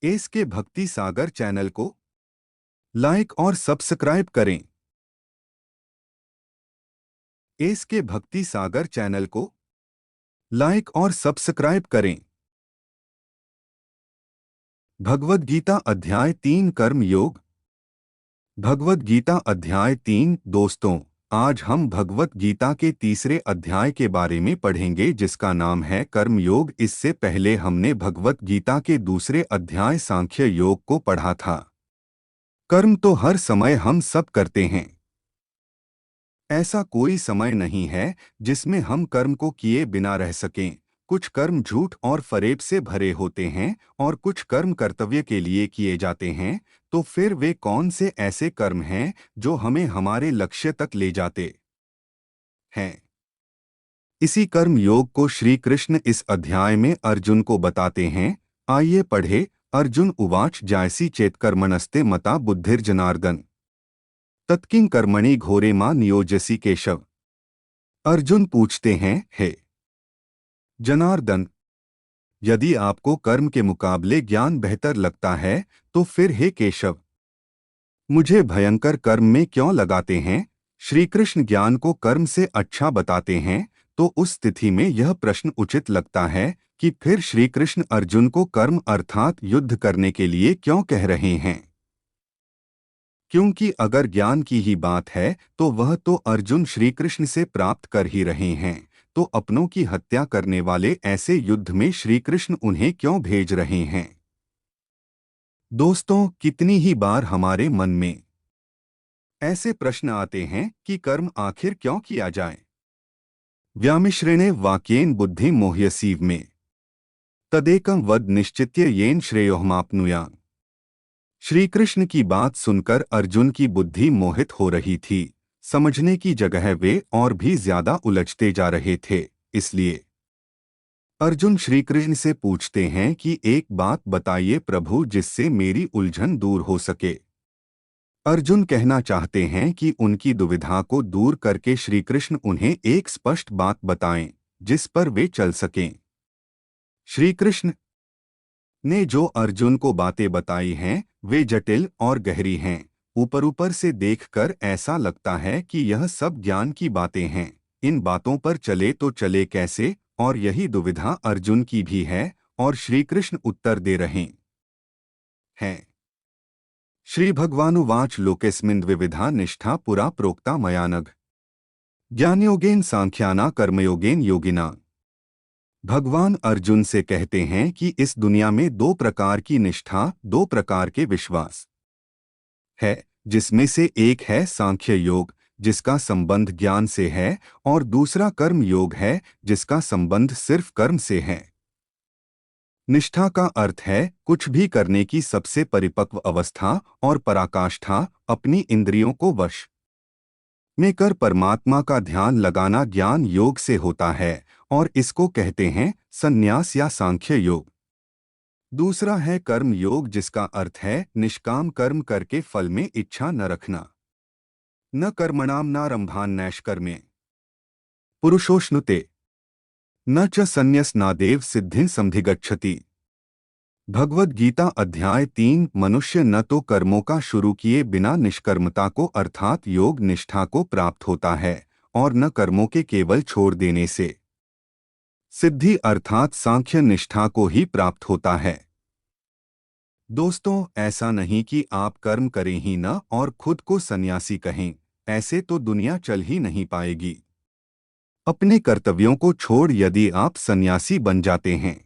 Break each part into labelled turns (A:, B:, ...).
A: S के भक्ति सागर channel को लाइक और सब्सक्राइब करें। एस के भक्ति सागर चैनल को लाइक और सब्सक्राइब करें। भगवद गीता अध्याय 3 कर्म योग। भगवद गीता अध्याय 3। दोस्तों, आज हम भगवद गीता के तीसरे अध्याय के बारे में पढ़ेंगे जिसका नाम है कर्म योग। इससे पहले हमने भगवद गीता के दूसरे अध्याय सांख्य योग को पढ़ा था। कर्म तो हर समय हम सब करते हैं। ऐसा कोई समय नहीं है जिसमें हम कर्म को किए बिना रह सकें। कुछ कर्म झूठ और फरेब से भरे होते हैं और कुछ कर्म कर्तव्य के लिए किए जाते हैं। तो फिर वे कौन से ऐसे कर्म हैं जो हमें हमारे लक्ष्य तक ले जाते हैं? इसी कर्म योग को श्री कृष्ण इस अध्याय में अर्जुन को बताते हैं। आइए पढ़े। अर्जुन उवाच जायसी चेत्कर्मणस्ते मता बुद्धिर्जनार्दन तत्किं कर्मणि घोरे मां नियोजसी केशव। अर्जुन पूछते हैं, हे जनार्दन, यदि आपको कर्म के मुकाबले ज्ञान बेहतर लगता है तो फिर हे केशव, मुझे भयंकर कर्म में क्यों लगाते हैं? श्री कृष्ण ज्ञान को कर्म से अच्छा बताते हैं, तो उस स्थिति में यह प्रश्न उचित लगता है कि फिर श्री कृष्ण अर्जुन को कर्म अर्थात युद्ध करने के लिए क्यों कह रहे हैं? क्योंकि अगर ज्ञान की ही बात है तो वह तो अर्जुन श्री कृष्ण से प्राप्त कर ही रहे हैं, तो अपनों की हत्या करने वाले ऐसे युद्ध में श्री कृष्ण उन्हें क्यों भेज रहे हैं? दोस्तों, कितनी ही बार हमारे मन में ऐसे प्रश्न आते हैं कि कर्म आखिर क्यों किया जाए। व्यामिश्रेणे वाक्येन बुद्धि मोह्यसीव में तदेकं वद निश्चित्य येन श्रेयोहमाप्नुयात्। श्री कृष्ण की बात सुनकर अर्जुन की बुद्धि मोहित हो रही थी। समझने की जगह वे और भी ज्यादा उलझते जा रहे थे। इसलिए अर्जुन श्री कृष्ण से पूछते हैं कि एक बात बताइए प्रभु, जिससे मेरी उलझन दूर हो सके। अर्जुन कहना चाहते हैं कि उनकी दुविधा को दूर करके श्री कृष्ण उन्हें एक स्पष्ट बात बताएं जिस पर वे चल सकें। श्री कृष्ण ने जो अर्जुन को बातें बताई हैं वे जटिल और गहरी हैं। ऊपर ऊपर से देखकर ऐसा लगता है कि यह सब ज्ञान की बातें हैं। इन बातों पर चले तो चले कैसे? और यही दुविधा अर्जुन की भी है और श्री कृष्ण उत्तर दे रहे हैं। श्री भगवानुवाच लोकेस्मिन् द्विविधा निष्ठा पुरा प्रोक्ता मया नघ ज्ञानयोगेन सांख्याना कर्मयोगेन योगिना। भगवान अर्जुन से कहते हैं कि इस दुनिया में दो प्रकार की निष्ठा, दो प्रकार के विश्वास है, जिसमें से एक है सांख्य योग जिसका संबंध ज्ञान से है और दूसरा कर्म योग है जिसका संबंध सिर्फ कर्म से है। निष्ठा का अर्थ है कुछ भी करने की सबसे परिपक्व अवस्था और पराकाष्ठा, अपनी इंद्रियों को वश में कर परमात्मा का ध्यान लगाना ज्ञान योग से होता है और इसको कहते हैं संन्यास या सांख्य योग। दूसरा है कर्म योग जिसका अर्थ है निष्काम कर्म करके फल में इच्छा न रखना। न कर्मणाम नारंभान नैष्कर्मे पुरुषोष्णुते न च संन्यसनादेव सिद्धिं समधिगच्छति। भगवद गीता अध्याय 3। मनुष्य न तो कर्मों का शुरू किए बिना निष्कर्मता को अर्थात योग निष्ठा को प्राप्त होता है और न कर्मों के केवल छोड़ देने से सिद्धि अर्थात सांख्य निष्ठा को ही प्राप्त होता है। दोस्तों, ऐसा नहीं कि आप कर्म करें ही न और खुद को सन्यासी कहें, ऐसे तो दुनिया चल ही नहीं पाएगी। अपने कर्तव्यों को छोड़ यदि आप सन्यासी बन जाते हैं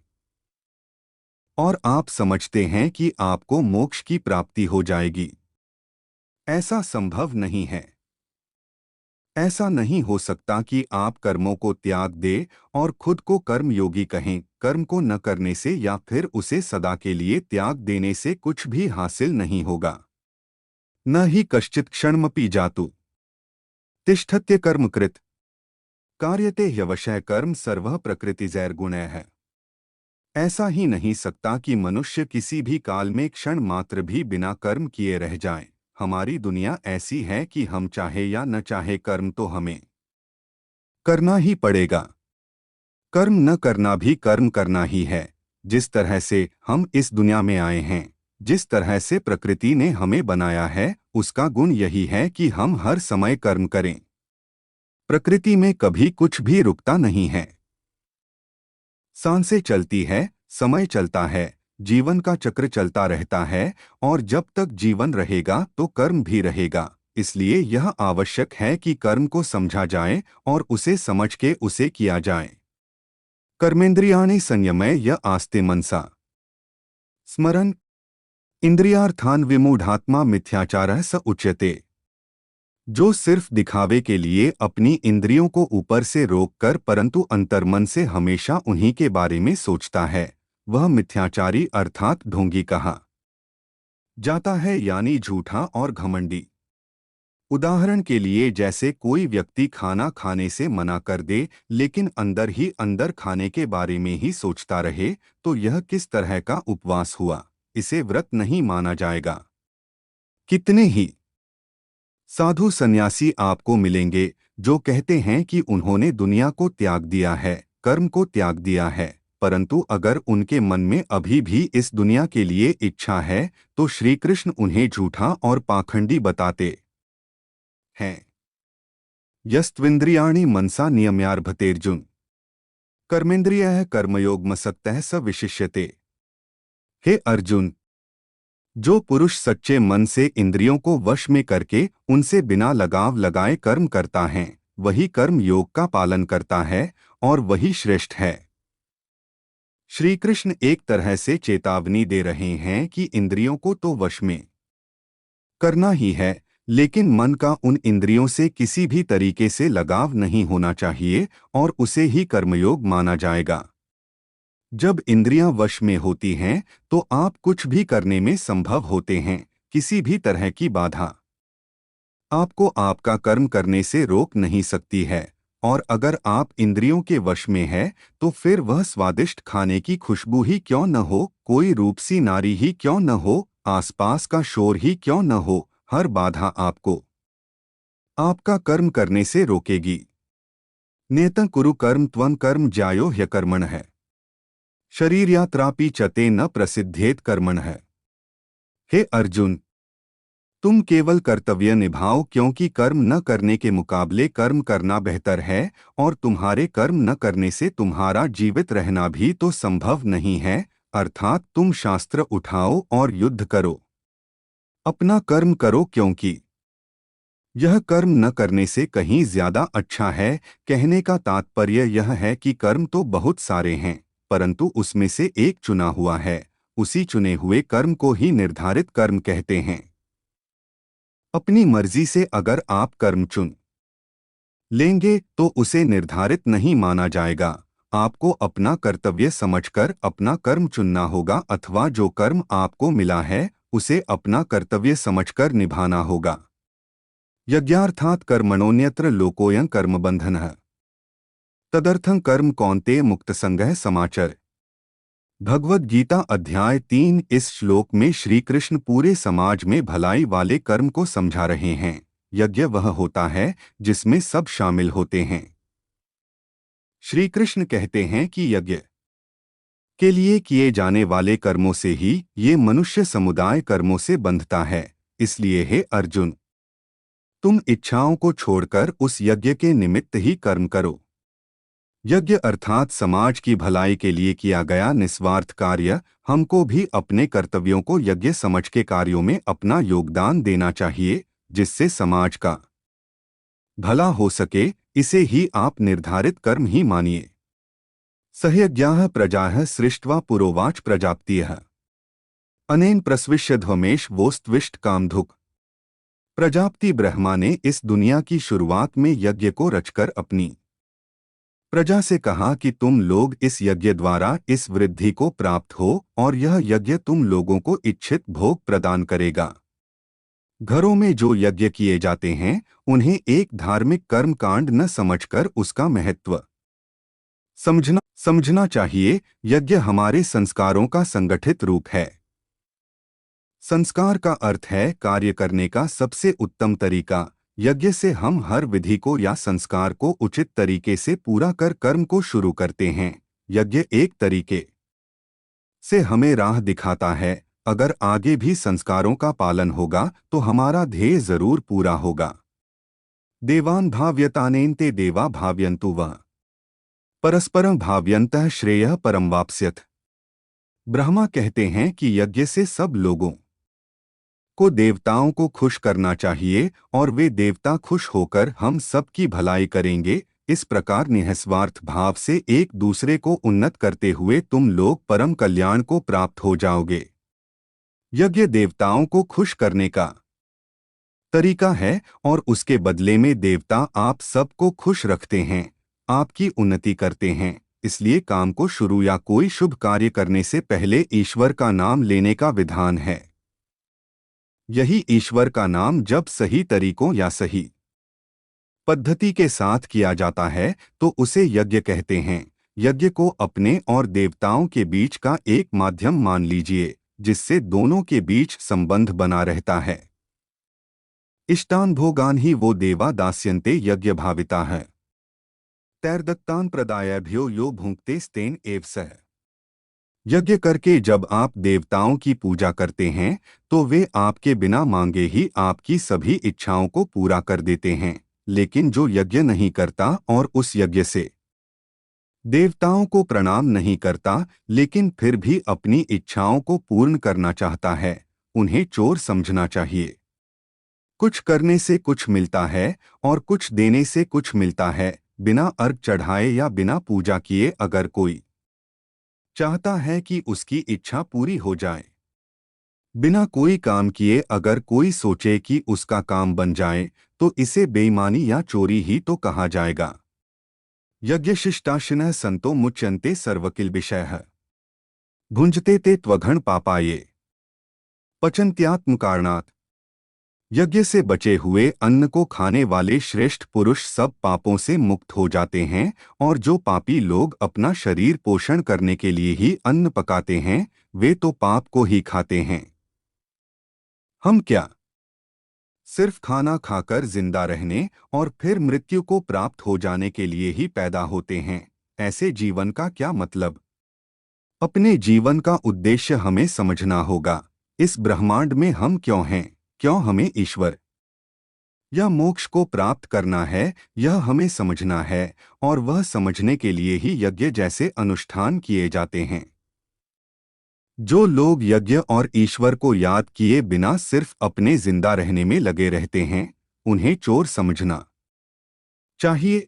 A: और आप समझते हैं कि आपको मोक्ष की प्राप्ति हो जाएगी, ऐसा संभव नहीं है। ऐसा नहीं हो सकता कि आप कर्मों को त्याग दें और खुद को कर्मयोगी कहें। कर्म को न करने से या फिर उसे सदा के लिए त्याग देने से कुछ भी हासिल नहीं होगा। न ही कश्चित् क्षणमपि जातु तिष्ठत्य कर्मकृत कार्यते ह्यवशः कर्म सर्वः प्रकृतिजैर्गुणैः। ऐसा ही नहीं सकता कि मनुष्य किसी भी काल में क्षण मात्र भी बिना कर्म किए रह जाए। हमारी दुनिया ऐसी है कि हम चाहे या न चाहे कर्म तो हमें करना ही पड़ेगा। कर्म न करना भी कर्म करना ही है। जिस तरह से हम इस दुनिया में आए हैं, जिस तरह से प्रकृति ने हमें बनाया है, उसका गुण यही है कि हम हर समय कर्म करें। प्रकृति में कभी कुछ भी रुकता नहीं है। सांसें चलती है, समय चलता है, जीवन का चक्र चलता रहता है, और जब तक जीवन रहेगा तो कर्म भी रहेगा। इसलिए यह आवश्यक है कि कर्म को समझा जाए और उसे समझ के उसे किया जाए। कर्मेंद्रियाणि संयमय य आस्ते मनसा स्मरन् इंद्रियार्थान विमूढ़ात्मा मिथ्याचारः स उच्यते। जो सिर्फ दिखावे के लिए अपनी इंद्रियों को ऊपर से रोककर परंतु अंतर्मन से हमेशा उन्हीं के बारे में सोचता है, वह मिथ्याचारी अर्थात ढोंगी कहा जाता है, यानी झूठा और घमंडी। उदाहरण के लिए जैसे कोई व्यक्ति खाना खाने से मना कर दे लेकिन अंदर ही अंदर खाने के बारे में ही सोचता रहे, तो यह किस तरह का उपवास हुआ? इसे व्रत नहीं माना जाएगा। कितने ही साधु सन्यासी आपको मिलेंगे जो कहते हैं कि उन्होंने दुनिया को त्याग दिया है, कर्म को त्याग दिया है, परंतु अगर उनके मन में अभी भी इस दुनिया के लिए इच्छा है तो श्री कृष्ण उन्हें झूठा और पाखंडी बताते हैं। यस्त्विन्द्रियाणि मनसा नियम्यारभतेर्जुन कर्मेन्द्रियः कर्मयोगमसक्तः स विशिष्यते। हे अर्जुन, जो पुरुष सच्चे मन से इंद्रियों को वश में करके उनसे बिना लगाव लगाए कर्म करता है, वही कर्म योग का पालन करता है और वही श्रेष्ठ है। श्री कृष्ण एक तरह से चेतावनी दे रहे हैं कि इंद्रियों को तो वश में करना ही है, लेकिन मन का उन इंद्रियों से किसी भी तरीके से लगाव नहीं होना चाहिए और उसे ही कर्मयोग माना जाएगा। जब इंद्रियां वश में होती हैं तो आप कुछ भी करने में संभव होते हैं, किसी भी तरह की बाधा आपको आपका कर्म करने से रोक नहीं सकती है। और अगर आप इंद्रियों के वश में है तो फिर वह स्वादिष्ट खाने की खुशबू ही क्यों न हो, कोई रूपसी नारी ही क्यों न हो, आसपास का शोर ही क्यों न हो, हर बाधा आपको आपका कर्म करने से रोकेगी। नेतं कुरु कर्म त्वं कर्म ज्यायो ह्यकर्मणः शरीर यात्रापि चते न प्रसिद्धेत कर्मणः। हे अर्जुन, तुम केवल कर्तव्य निभाओ, क्योंकि कर्म न करने के मुकाबले कर्म करना बेहतर है और तुम्हारे कर्म न करने से तुम्हारा जीवित रहना भी तो संभव नहीं है। अर्थात तुम शास्त्र उठाओ और युद्ध करो, अपना कर्म करो, क्योंकि यह कर्म न करने से कहीं ज्यादा अच्छा है। कहने का तात्पर्य यह है कि कर्म तो बहुत सारे हैं, परंतु उसमें से एक चुना हुआ है, उसी चुने हुए कर्म को ही निर्धारित कर्म कहते हैं। अपनी मर्जी से अगर आप कर्म चुन लेंगे तो उसे निर्धारित नहीं माना जाएगा। आपको अपना कर्तव्य समझकर अपना कर्म चुनना होगा, अथवा जो कर्म आपको मिला है उसे अपना कर्तव्य समझकर निभाना होगा। यज्ञार्थात् कर्मणोऽन्यत्र लोकोऽयं कर्मबन्धनः तदर्थं कर्म कौन्तेय मुक्तसंगः समाचर। भगवद गीता अध्याय 3। इस श्लोक में श्री कृष्ण पूरे समाज में भलाई वाले कर्म को समझा रहे हैं। यज्ञ वह होता है जिसमें सब शामिल होते हैं। श्री कृष्ण कहते हैं कि यज्ञ के लिए किए जाने वाले कर्मों से ही ये मनुष्य समुदाय कर्मों से बंधता है। इसलिए हे अर्जुन, तुम इच्छाओं को छोड़कर उस यज्ञ के निमित्त ही कर्म करो। यज्ञ अर्थात समाज की भलाई के लिए किया गया निस्वार्थ कार्य। हमको भी अपने कर्तव्यों को यज्ञ समझ के कार्यों में अपना योगदान देना चाहिए, जिससे समाज का भला हो सके। इसे ही आप निर्धारित कर्म ही मानिए। सहयज्ञाः प्रजाः सृष्ट्वा पुरोवाच प्रजापत्यः अनेन प्रस्विष्यध्वमेश वोस्त्विष्ट कामधुक्। प्रजापति ब्रह्मा ने इस दुनिया की शुरुआत में यज्ञ को रचकर अपनी प्रजा से कहा कि तुम लोग इस यज्ञ द्वारा इस वृद्धि को प्राप्त हो और यह यज्ञ तुम लोगों को इच्छित भोग प्रदान करेगा। घरों में जो यज्ञ किए जाते हैं उन्हें एक धार्मिक कर्म कांड न समझकर उसका महत्व समझना चाहिए। यज्ञ हमारे संस्कारों का संगठित रूप है। संस्कार का अर्थ है कार्य करने का सबसे उत्तम तरीका। यज्ञ से हम हर विधि को या संस्कार को उचित तरीके से पूरा कर कर्म को शुरू करते हैं। यज्ञ एक तरीके से हमें राह दिखाता है। अगर आगे भी संस्कारों का पालन होगा तो हमारा ध्येय जरूर पूरा होगा। देवान भाव्यतानेन्ते देवा भाव्यन्तु वः परस्परं भाव्यन्तः श्रेयः परं वाप्स्यथ। ब्रह्मा कहते हैं कि यज्ञ से सब लोगों को देवताओं को खुश करना चाहिए और वे देवता खुश होकर हम सब की भलाई करेंगे। इस प्रकार निःस्वार्थ भाव से एक दूसरे को उन्नत करते हुए तुम लोग परम कल्याण को प्राप्त हो जाओगे। यज्ञ देवताओं को खुश करने का तरीका है और उसके बदले में देवता आप सबको खुश रखते हैं, आपकी उन्नति करते हैं। इसलिए काम को शुरू या कोई शुभ कार्य करने से पहले ईश्वर का नाम लेने का विधान है। यही ईश्वर का नाम जब सही तरीकों या सही पद्धति के साथ किया जाता है तो उसे यज्ञ कहते हैं। यज्ञ को अपने और देवताओं के बीच का एक माध्यम मान लीजिए, जिससे दोनों के बीच संबंध बना रहता है। इष्टान भोगान ही वो देवा दास्यन्ते यज्ञ भाविता है। तैर्दत्तान प्रदायभ्यो यो भुंक्ते स्तेन एव सह। यज्ञ करके जब आप देवताओं की पूजा करते हैं तो वे आपके बिना मांगे ही आपकी सभी इच्छाओं को पूरा कर देते हैं। लेकिन जो यज्ञ नहीं करता और उस यज्ञ से देवताओं को प्रणाम नहीं करता लेकिन फिर भी अपनी इच्छाओं को पूर्ण करना चाहता है, उन्हें चोर समझना चाहिए। कुछ करने से कुछ मिलता है और कुछ देने से कुछ मिलता है। बिना अर्घ चढ़ाए या बिना पूजा किए अगर कोई चाहता है कि उसकी इच्छा पूरी हो जाए, बिना कोई काम किए अगर कोई सोचे कि उसका काम बन जाए, तो इसे बेईमानी या चोरी ही तो कहा जाएगा। यज्ञशिष्टाशिनः संतो मुच्यन्ते सर्वकिल्बिषयः भुञ्जते ते त्वघ्न पापाये पचन्त्यात्मकारणात्। यज्ञ से बचे हुए अन्न को खाने वाले श्रेष्ठ पुरुष सब पापों से मुक्त हो जाते हैं, और जो पापी लोग अपना शरीर पोषण करने के लिए ही अन्न पकाते हैं वे तो पाप को ही खाते हैं। हम क्या सिर्फ खाना खाकर जिंदा रहने और फिर मृत्यु को प्राप्त हो जाने के लिए ही पैदा होते हैं? ऐसे जीवन का क्या मतलब? अपने जीवन का उद्देश्य हमें समझना होगा। इस ब्रह्मांड में हम क्यों हैं, क्यों हमें ईश्वर या मोक्ष को प्राप्त करना है, यह हमें समझना है, और वह समझने के लिए ही यज्ञ जैसे अनुष्ठान किए जाते हैं। जो लोग यज्ञ और ईश्वर को याद किए बिना सिर्फ अपने जिंदा रहने में लगे रहते हैं, उन्हें चोर समझना चाहिए।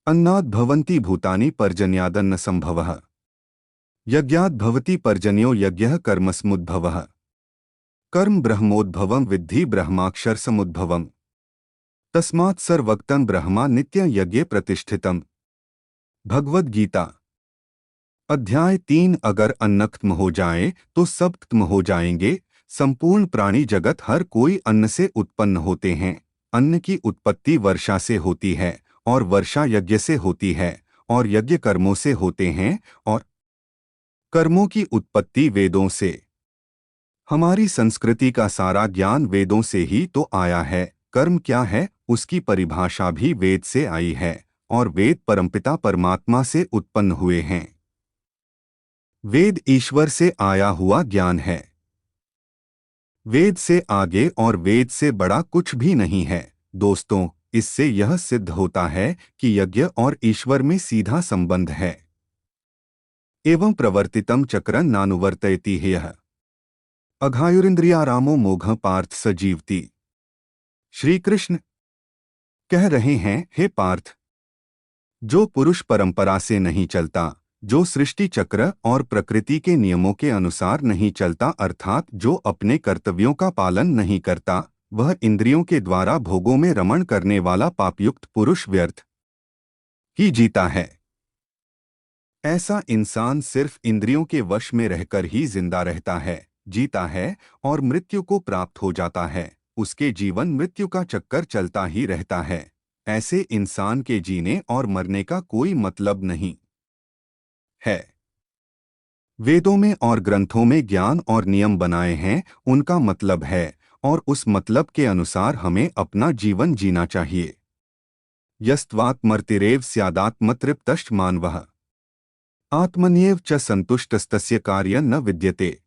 A: अन्नाद् भवन्ति भूतानि पर्जन्यादन्न संभवः यज्ञाद् भवति पर्जन्यो यज्ञः कर्मसमुद्भवः कर्म ब्रह्मोद्भवं विद्धि ब्रह्माक्षर समुद्भवम् तस्मात् सर्वक्तं ब्रह्मा नित्यं यज्ञे प्रतिष्ठितम्। भगवद गीता अध्याय 3। अगर अन्न खत्म हो जाए तो सब खत्म हो जाएंगे। संपूर्ण प्राणी जगत हर कोई अन्न से उत्पन्न होते हैं। अन्न की उत्पत्ति वर्षा से होती है और वर्षा यज्ञ से होती है और यज्ञ कर्मों से होते हैं और कर्मों की उत्पत्ति वेदों से। हमारी संस्कृति का सारा ज्ञान वेदों से ही तो आया है। कर्म क्या है उसकी परिभाषा भी वेद से आई है और वेद परमपिता परमात्मा से उत्पन्न हुए हैं। वेद ईश्वर से आया हुआ ज्ञान है। वेद से आगे और वेद से बड़ा कुछ भी नहीं है। दोस्तों, इससे यह सिद्ध होता है कि यज्ञ और ईश्वर में सीधा संबंध है। एवं प्रवर्तितम चक्रं नानुवर्तयति ह्यः अघायुरिन्द्रियारामो मोघ पार्थ स जीवति। श्री कृष्ण कह रहे हैं, हे पार्थ, जो पुरुष परंपरा से नहीं चलता, जो सृष्टि चक्र और प्रकृति के नियमों के अनुसार नहीं चलता, अर्थात जो अपने कर्तव्यों का पालन नहीं करता, वह इंद्रियों के द्वारा भोगों में रमण करने वाला पापयुक्त पुरुष व्यर्थ ही जीता है। ऐसा इंसान सिर्फ इंद्रियों के वश में रहकर ही जिंदा रहता है, जीता है और मृत्यु को प्राप्त हो जाता है। उसके जीवन मृत्यु का चक्कर चलता ही रहता है। ऐसे इंसान के जीने और मरने का कोई मतलब नहीं है। वेदों में और ग्रंथों में ज्ञान और नियम बनाए हैं, उनका मतलब है और उस मतलब के अनुसार हमें अपना जीवन जीना चाहिए। यस्त्वात्मर्तिरेव स्यादात्मतृप्तश्च मानवः आत्मन्येव च संतुष्टस्तस्य कार्य न विद्यते।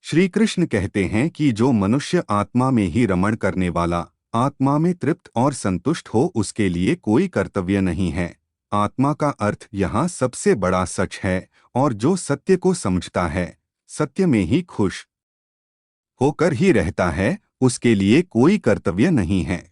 A: श्री कृष्ण कहते हैं कि जो मनुष्य आत्मा में ही रमण करने वाला, आत्मा में तृप्त और संतुष्ट हो, उसके लिए कोई कर्तव्य नहीं है। आत्मा का अर्थ यहाँ सबसे बड़ा सच है, और जो सत्य को समझता है, सत्य में ही खुश होकर ही रहता है, उसके लिए कोई कर्तव्य नहीं है।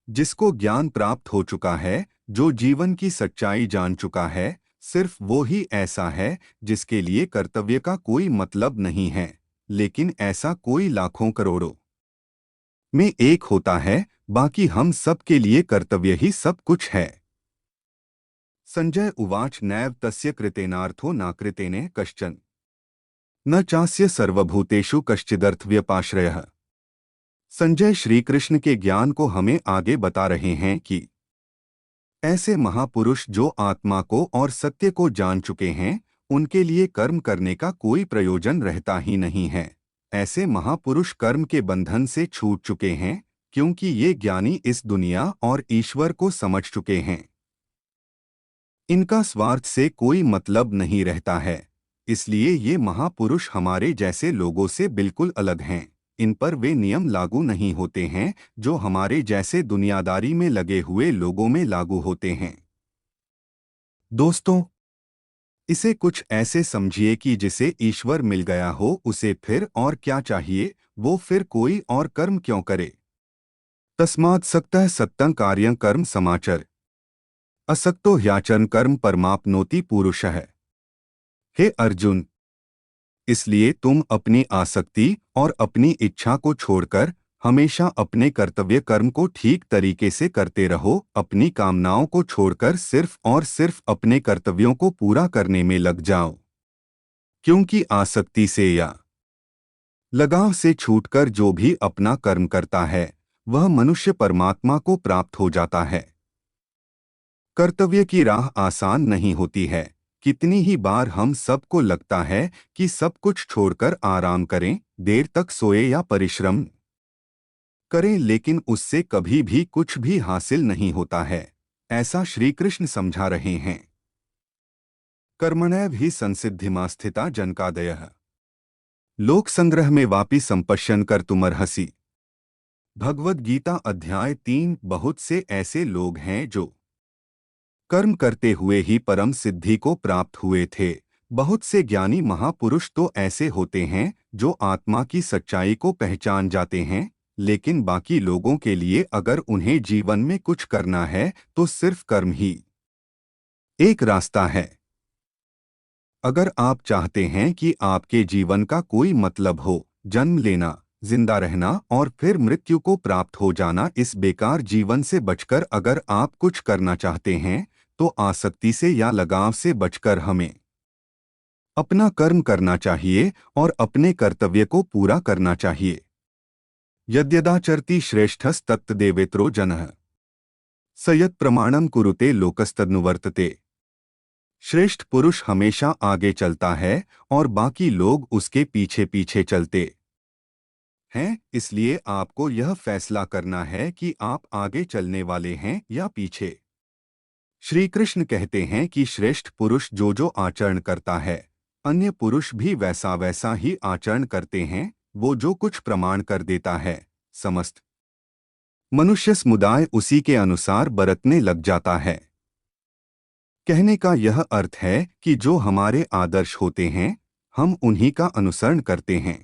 A: जिसको ज्ञान प्राप्त हो चुका है, जो जीवन की सच्चाई जान चुका है, सिर्फ वो ही ऐसा है जिसके लिए कर्तव्य का कोई मतलब नहीं है। लेकिन ऐसा कोई लाखों करोड़ों में एक होता है, बाकी हम सब के लिए कर्तव्य ही सब कुछ है। संजय उवाच नैव तस्य कृतेनार्थो नाकृतेने कश्चन न चास्य सर्वभूतेषु कश्चिदर्थव्यपाश्रयः। संजय श्री कृष्ण के ज्ञान को हमें आगे बता रहे हैं कि ऐसे महापुरुष जो आत्मा को और सत्य को जान चुके हैं, उनके लिए कर्म करने का कोई प्रयोजन रहता ही नहीं है। ऐसे महापुरुष कर्म के बंधन से छूट चुके हैं, क्योंकि ये ज्ञानी इस दुनिया और ईश्वर को समझ चुके हैं। इनका स्वार्थ से कोई मतलब नहीं रहता है, इसलिए ये महापुरुष हमारे जैसे लोगों से बिल्कुल अलग हैं। इन पर वे नियम लागू नहीं होते हैं जो हमारे जैसे दुनियादारी में लगे हुए लोगों में लागू होते हैं। दोस्तों, इसे कुछ ऐसे समझिए कि जिसे ईश्वर मिल गया हो, उसे फिर और क्या चाहिए, वो फिर कोई और कर्म क्यों करे। तस्मात् सक्तः सत्तं कार्यं कर्म समाचर, असक्तो ह्याचरन् कर्म परमाप्नोति पुरुषः। हे अर्जुन, इसलिए तुम अपनी आसक्ति और अपनी इच्छा को छोड़कर हमेशा अपने कर्तव्य कर्म को ठीक तरीके से करते रहो। अपनी कामनाओं को छोड़कर सिर्फ और सिर्फ अपने कर्तव्यों को पूरा करने में लग जाओ, क्योंकि आसक्ति से या लगाव से छूटकर जो भी अपना कर्म करता है, वह मनुष्य परमात्मा को प्राप्त हो जाता है। कर्तव्य की राह आसान नहीं होती है। कितनी ही बार हम सबको लगता है कि सब कुछ छोड़कर आराम करें, देर तक सोए या परिश्रम करें, लेकिन उससे कभी भी कुछ भी हासिल नहीं होता है। ऐसा श्री कृष्ण समझा रहे हैं। कर्मणैव हि संसिद्धिमा स्थिता जनकादयः लोक संग्रह में वापि संपश्यन कर्तुमर्हसि। भगवद गीता अध्याय 3। बहुत से ऐसे लोग हैं जो कर्म करते हुए ही परम सिद्धि को प्राप्त हुए थे। बहुत से ज्ञानी महापुरुष तो ऐसे होते हैं जो आत्मा की सच्चाई को पहचान जाते हैं, लेकिन बाकी लोगों के लिए अगर उन्हें जीवन में कुछ करना है तो सिर्फ कर्म ही एक रास्ता है। अगर आप चाहते हैं कि आपके जीवन का कोई मतलब हो, जन्म लेना, जिंदा रहना और फिर मृत्यु को प्राप्त हो जाना, इस बेकार जीवन से बचकर अगर आप कुछ करना चाहते हैं, तो आसक्ति से या लगाव से बचकर हमें अपना कर्म करना चाहिए और अपने कर्तव्य को पूरा करना चाहिए। यद्यदाचरति श्रेष्ठस्तत्तदेवेतरो जनः स यत् प्रमाणम कुरुते लोकस्तदनुवर्तते। श्रेष्ठ पुरुष हमेशा आगे चलता है और बाकी लोग उसके पीछे पीछे चलते हैं। इसलिए आपको यह फैसला करना है कि आप आगे चलने वाले हैं या पीछे। श्री कृष्ण कहते हैं कि श्रेष्ठ पुरुष जो जो आचरण करता है, अन्य पुरुष भी वैसा वैसा ही आचरण करते हैं। वो जो कुछ प्रमाण कर देता है, समस्त मनुष्य समुदाय उसी के अनुसार बरतने लग जाता है। कहने का यह अर्थ है कि जो हमारे आदर्श होते हैं, हम उन्हीं का अनुसरण करते हैं।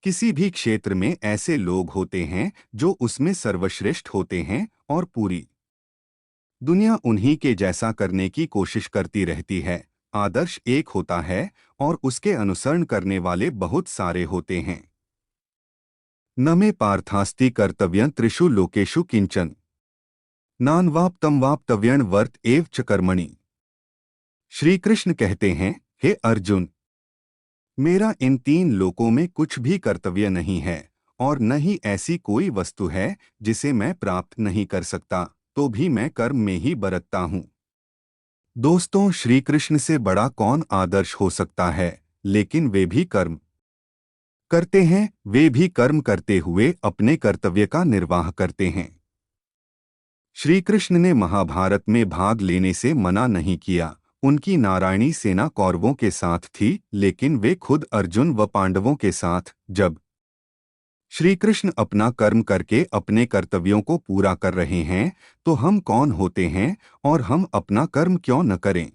A: किसी भी क्षेत्र में ऐसे लोग होते हैं जो उसमें सर्वश्रेष्ठ होते हैं और पूरी दुनिया उन्हीं के जैसा करने की कोशिश करती रहती है। आदर्श एक होता है और उसके अनुसरण करने वाले बहुत सारे होते हैं। न मे पार्थास्ति कर्तव्यं त्रिषु लोकेषु किंचन नान्वाप्तं वाप्तव्यं वर्त एव च कर्मणि। श्री कृष्ण कहते हैं, हे अर्जुन, मेरा इन 3 लोकों में कुछ भी कर्तव्य नहीं है और न ही ऐसी कोई वस्तु है जिसे मैं प्राप्त नहीं कर सकता, तो भी मैं कर्म में ही बरतता हूँ। दोस्तों, श्री कृष्ण से बड़ा कौन आदर्श हो सकता है, लेकिन वे भी कर्म करते हैं। वे भी कर्म करते हुए अपने कर्तव्य का निर्वाह करते हैं। श्री कृष्ण ने महाभारत में भाग लेने से मना नहीं किया। उनकी नारायणी सेना कौरवों के साथ थी, लेकिन वे खुद अर्जुन व पांडवों के साथ। जब श्री कृष्ण अपना कर्म करके अपने कर्तव्यों को पूरा कर रहे हैं, तो हम कौन होते हैं और हम अपना कर्म क्यों न करें?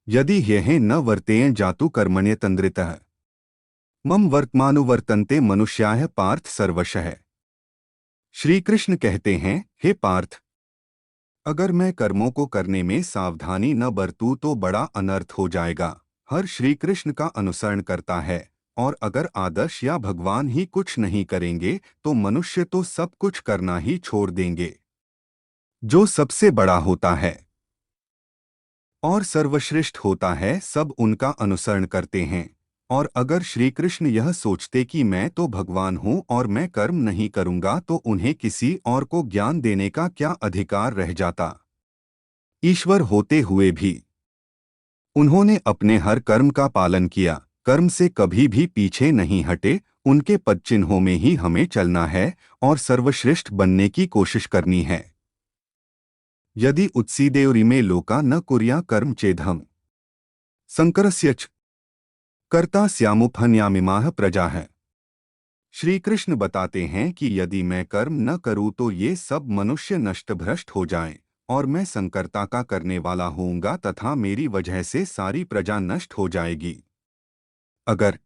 A: यदि यह न वर्तेयं जातु कर्मण्यतन्द्रितः मम वर्तमानुवर्तन्ते मनुष्याः पार्थ सर्वशः। श्री कृष्ण कहते हैं, हे पार्थ, अगर मैं कर्मों को करने में सावधानी न बरतूं तो बड़ा अनर्थ हो जाएगा। हर श्री कृष्ण का अनुसरण करता है, और अगर आदर्श या भगवान ही कुछ नहीं करेंगे तो मनुष्य तो सब कुछ करना ही छोड़ देंगे। जो सबसे बड़ा होता है और सर्वश्रेष्ठ होता है, सब उनका अनुसरण करते हैं। और अगर श्री कृष्ण यह सोचते कि मैं तो भगवान हूँ और मैं कर्म नहीं करूँगा, तो उन्हें किसी और को ज्ञान देने का क्या अधिकार रह जाता? ईश्वर होते हुए भी उन्होंने अपने हर कर्म का पालन किया, कर्म से कभी भी पीछे नहीं हटे। उनके पदचिन्हों में ही हमें चलना है और सर्वश्रेष्ठ बनने की कोशिश करनी है। यदि उत्सीदेवरिमे लोका न कुर्या कर्म चेदहम संकरस्य च कर्ता स्यामुपहन्यामिमाः प्रजाः। श्री कृष्ण बताते हैं कि यदि मैं कर्म न करूं तो ये सब मनुष्य नष्ट भ्रष्ट हो जाएं, और मैं संकर्ता का करने वाला होऊंगा तथा मेरी वजह से सारी प्रजा नष्ट हो जाएगी। अगर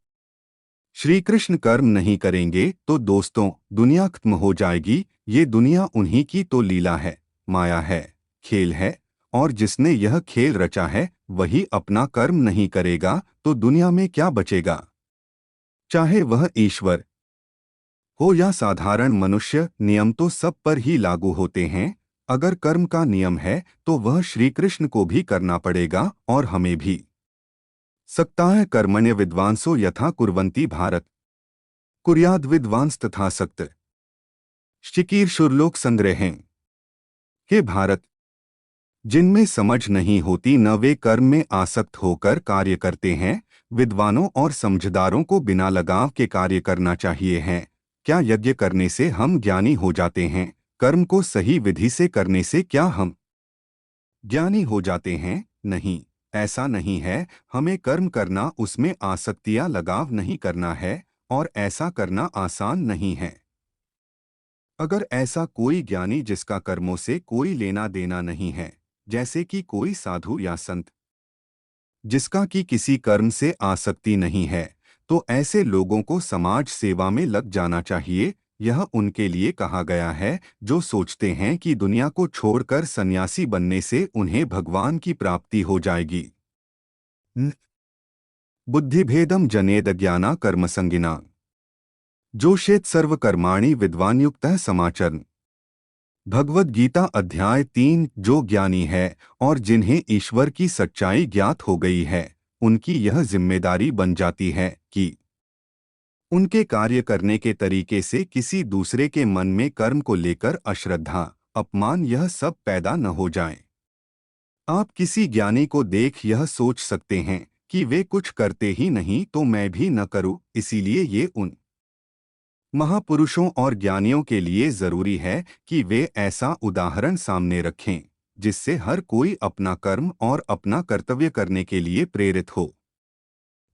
A: श्री कृष्ण कर्म नहीं करेंगे तो दोस्तों, दुनिया खत्म हो जाएगी। ये दुनिया उन्हीं की तो लीला है, माया है, खेल है, और जिसने यह खेल रचा है वही अपना कर्म नहीं करेगा तो दुनिया में क्या बचेगा? चाहे वह ईश्वर हो या साधारण मनुष्य, नियम तो सब पर ही लागू होते हैं। अगर कर्म का नियम है तो वह श्री कृष्ण को भी करना पड़ेगा और हमें भी। सक्ताः कर्मण्य विद्वांसो यथा कुर्वन्ति भारत कुर्याद् विद्वांस तथा सक्त। शिकीर्षुर्लोक संग्रहें। हे भारत, जिनमें समझ नहीं होती न वे कर्म में आसक्त होकर कार्य करते हैं। विद्वानों और समझदारों को बिना लगाव के कार्य करना चाहिए है। क्या यज्ञ करने से हम ज्ञानी हो जाते हैं? कर्म को सही विधि से करने से क्या हम ज्ञानी हो जाते हैं? नहीं, ऐसा नहीं है। हमें कर्म करना, उसमें आसक्तियां लगाव नहीं करना है, और ऐसा करना आसान नहीं है। अगर ऐसा कोई ज्ञानी जिसका कर्मों से कोई लेना देना नहीं है, जैसे कि कोई साधु या संत जिसका कि किसी कर्म से आसक्ति नहीं है, तो ऐसे लोगों को समाज सेवा में लग जाना चाहिए। यह उनके लिए कहा गया है जो सोचते हैं कि दुनिया को छोड़कर सन्यासी बनने से उन्हें भगवान की प्राप्ति हो जाएगी। न बुद्धिभेदम जनेद ज्ञाना कर्मसंगिना जोषेत सर्वकर्माणि विद्वानयुक्तः समाचरन्। भगवद गीता अध्याय 3। जो ज्ञानी है और जिन्हें ईश्वर की सच्चाई ज्ञात हो गई है, उनकी यह जिम्मेदारी बन जाती है कि उनके कार्य करने के तरीके से किसी दूसरे के मन में कर्म को लेकर अश्रद्धा, अपमान यह सब पैदा न हो जाए। आप किसी ज्ञानी को देख यह सोच सकते हैं कि वे कुछ करते ही नहीं तो मैं भी न करूं, इसीलिए ये उन महापुरुषों और ज्ञानियों के लिए जरूरी है कि वे ऐसा उदाहरण सामने रखें जिससे हर कोई अपना कर्म और अपना कर्तव्य करने के लिए प्रेरित हो।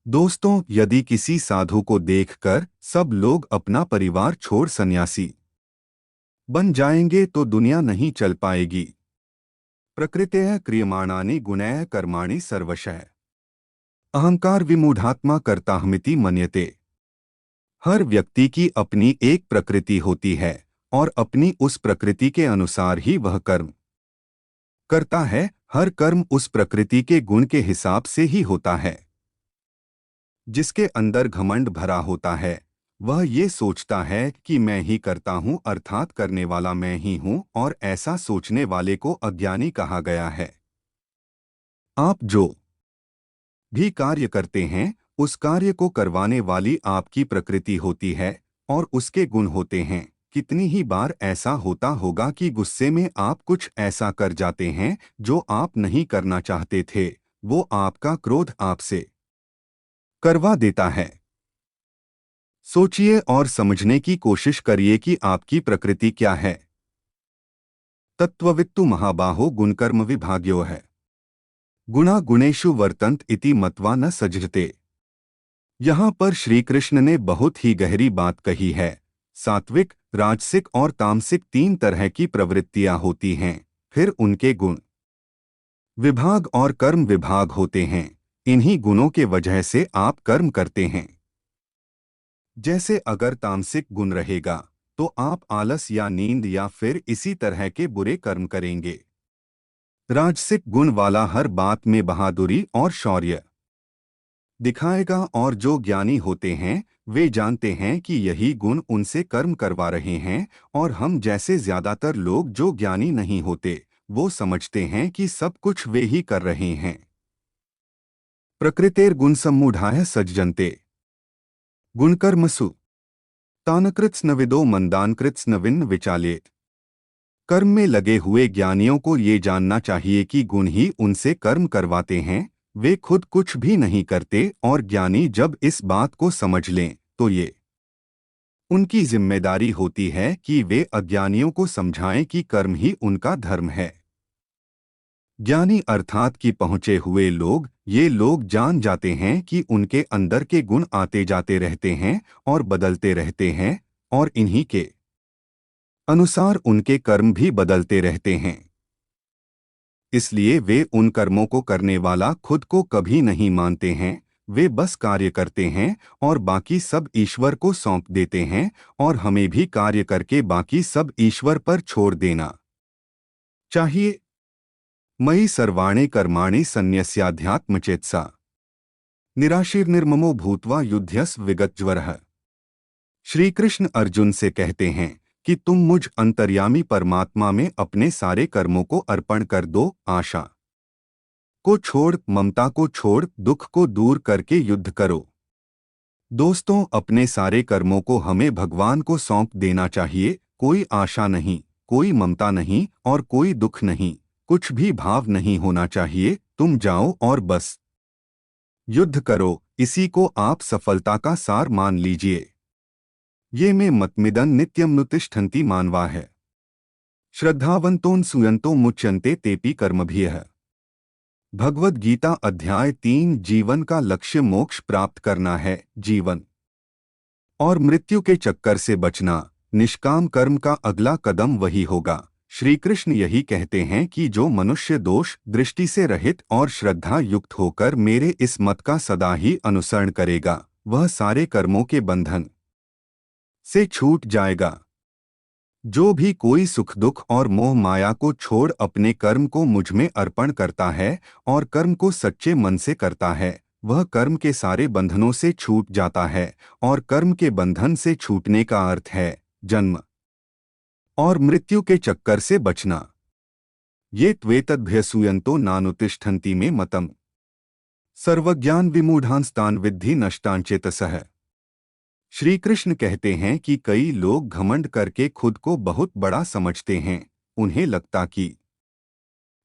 A: दोस्तों, यदि किसी साधु को देखकर सब लोग अपना परिवार छोड़ सन्यासी बन जाएंगे तो दुनिया नहीं चल पाएगी। प्रकृतयः क्रियमाणानि गुणैः कर्माणि सर्वशः अहंकार विमूढ़ात्मा कर्ताहमिति मन्यते। हर व्यक्ति की अपनी एक प्रकृति होती है और अपनी उस प्रकृति के अनुसार ही वह कर्म करता है। हर कर्म उस प्रकृति के गुण के हिसाब से ही होता है। जिसके अंदर घमंड भरा होता है, वह ये सोचता है कि मैं ही करता हूँ, अर्थात करने वाला मैं ही हूँ, और ऐसा सोचने वाले को अज्ञानी कहा गया है। आप जो भी कार्य करते हैं, उस कार्य को करवाने वाली आपकी प्रकृति होती है और उसके गुण होते हैं। कितनी ही बार ऐसा होता होगा कि गुस्से में आप कुछ ऐसा कर जाते हैं जो आप नहीं करना चाहते थे। वो आपका क्रोध आपसे करवा देता है। सोचिए और समझने की कोशिश करिए कि आपकी प्रकृति क्या है। तत्त्ववित्तु महाबाहो गुणकर्म विभाग्यो है। गुणा गुणेषु वर्तन्त इति मत्वा न सज्जते। यहाँ पर श्री कृष्ण ने बहुत ही गहरी बात कही है। सात्विक, राजसिक और तामसिक 3 तरह की प्रवृत्तियां होती हैं, फिर उनके गुण विभाग और कर्म विभाग होते हैं। इन्हीं गुणों के वजह से आप कर्म करते हैं। जैसे अगर तामसिक गुण रहेगा तो आप आलस या नींद या फिर इसी तरह के बुरे कर्म करेंगे। राजसिक गुण वाला हर बात में बहादुरी और शौर्य दिखाएगा, और जो ज्ञानी होते हैं वे जानते हैं कि यही गुण उनसे कर्म करवा रहे हैं। और हम जैसे ज्यादातर लोग जो ज्ञानी नहीं होते वो समझते हैं कि सब कुछ वे ही कर रहे हैं। प्रकृतेर गुण सम्मूढ़ाः सज्जन्ते गुणकर्मसु तानकृत्स्नविदो मंदानकृत्स्नविन्न विचालेत। कर्म में लगे हुए ज्ञानियों को ये जानना चाहिए कि गुण ही उनसे कर्म करवाते हैं, वे खुद कुछ भी नहीं करते। और ज्ञानी जब इस बात को समझ लें तो ये उनकी जिम्मेदारी होती है कि वे अज्ञानियों को समझाएं कि कर्म ही उनका धर्म है। ज्ञानी अर्थात कि पहुँचे हुए लोग, ये लोग जान जाते हैं कि उनके अंदर के गुण आते जाते रहते हैं और बदलते रहते हैं, और इन्हीं के अनुसार उनके कर्म भी बदलते रहते हैं। इसलिए वे उन कर्मों को करने वाला खुद को कभी नहीं मानते हैं। वे बस कार्य करते हैं और बाकी सब ईश्वर को सौंप देते हैं। और हमें भी कार्य करके बाकी सब ईश्वर पर छोड़ देना चाहिए। मयि सर्वाणि कर्माणि सन्न्यस्याध्यात्मचेतसा निराशीर्निर्ममो भूत्वा युध्यस्व विगतज्वरः। श्री कृष्ण अर्जुन से कहते हैं कि तुम मुझ अंतर्यामी परमात्मा में अपने सारे कर्मों को अर्पण कर दो। आशा को छोड़, ममता को छोड़, दुख को दूर करके युद्ध करो। दोस्तों, अपने सारे कर्मों को हमें भगवान को सौंप देना चाहिए। कोई आशा नहीं, कोई ममता नहीं और कोई दुख नहीं, कुछ भी भाव नहीं होना चाहिए। तुम जाओ और बस युद्ध करो। इसी को आप सफलता का सार मान लीजिए। ये में मतमिदं नित्यं नुतिष्ठन्ति मानवा है। श्रद्धावंतों सुयंतो मुच्यन्ते तेपि कर्मभिः। भगवद गीता अध्याय 3। जीवन का लक्ष्य मोक्ष प्राप्त करना है। जीवन और मृत्यु के चक्कर से बचना, निष्काम कर्म का अगला कदम वही होगा। श्री कृष्ण यही कहते हैं कि जो मनुष्य दोष दृष्टि से रहित और श्रद्धा युक्त होकर मेरे इस मत का सदा ही अनुसरण करेगा, वह सारे कर्मों के बंधन से छूट जाएगा। जो भी कोई सुख दुख और मोह माया को छोड़ अपने कर्म को मुझ में अर्पण करता है और कर्म को सच्चे मन से करता है, वह कर्म के सारे बंधनों से छूट जाता है। और कर्म के बंधन से छूटने का अर्थ है जन्म और मृत्यु के चक्कर से बचना। ये त्वेतद्भ्यसूयन्तो नानुतिष्ठन्ति में मतम सर्वज्ञान विमूढ़ांस्तान विद्धि नष्टांचेतसः। श्री कृष्ण कहते हैं कि कई लोग घमंड करके खुद को बहुत बड़ा समझते हैं। उन्हें लगता कि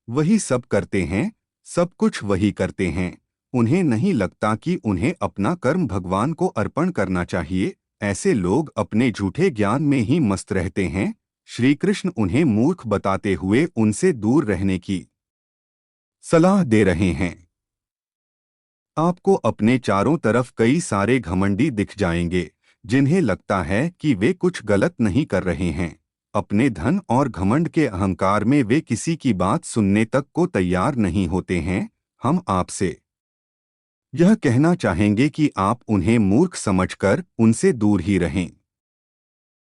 A: वही सब करते हैं, सब कुछ वही करते हैं। उन्हें नहीं लगता कि उन्हें अपना कर्म भगवान को अर्पण करना चाहिए। ऐसे लोग अपने झूठे ज्ञान में ही मस्त रहते हैं। श्री कृष्ण उन्हें मूर्ख बताते हुए उनसे दूर रहने की सलाह दे रहे हैं। आपको अपने चारों तरफ कई सारे घमंडी दिख जाएंगे जिन्हें लगता है कि वे कुछ गलत नहीं कर रहे हैं। अपने धन और घमंड के अहंकार में वे किसी की बात सुनने तक को तैयार नहीं होते हैं। हम आपसे यह कहना चाहेंगे कि आप उन्हें मूर्ख समझकर उनसे दूर ही रहें।